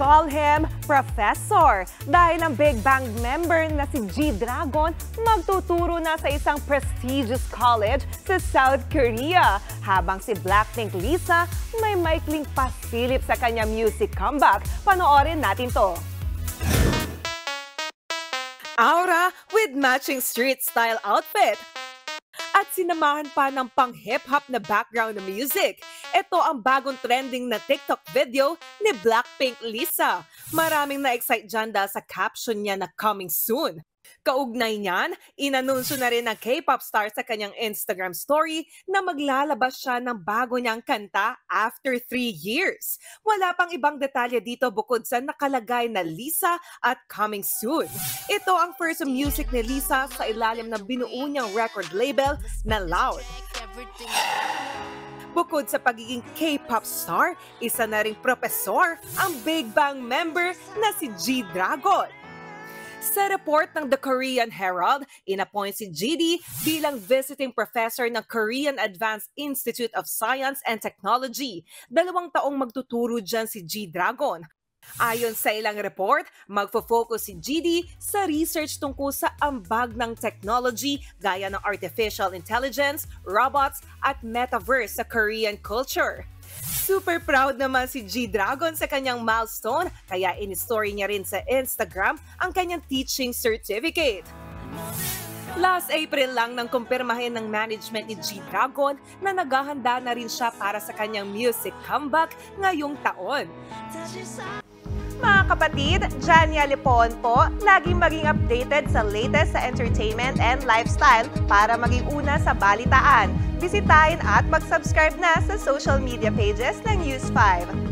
call him Professor dahil ang Big Bang member na si G-Dragon magtuturo na sa isang prestigious college sa South Korea. Habang si Blackpink Lisa may maikling pasilip sa kanyang music comeback. Panoorin natin to. Aura with matching street style outfit. At sinamahan pa ng pang-hip-hop na background na music. Ito ang bagong trending na TikTok video ni Blackpink Lisa. Maraming na-excite dyan dahil sa caption niya na coming soon. Kaugnay niyan, inanunsyo na rin ng K-pop star sa kanyang Instagram story na maglalabas siya ng bago niyang kanta after 3 years. Wala pang ibang detalye dito bukod sa nakalagay na Lisa at coming soon. Ito ang first music ni Lisa sa ilalim ng binuo niyang record label na Loud. Bukod sa pagiging K-pop star, isa na ring profesor ang Big Bang member na si G-Dragon. Sa report ng The Korean Herald, inappoint si GD bilang visiting professor ng Korean Advanced Institute of Science and Technology. 2 taong magtuturo dyan si G-Dragon. Ayon sa ilang report, magfo-focus si GD sa research tungkol sa ambag ng technology gaya ng artificial intelligence, robots at metaverse sa Korean culture. Super proud naman si G-Dragon sa kanyang milestone, kaya in-story niya rin sa Instagram ang kanyang teaching certificate. Last April lang nang kumpirmahin ng management ni G-Dragon na naghahanda na rin siya para sa kanyang music comeback ngayong taon. Mga kapatid, Jania Lipon po, laging maging updated sa latest sa entertainment and lifestyle para maging una sa balitaan. Bisitahin at mag-subscribe na sa social media pages ng News 5.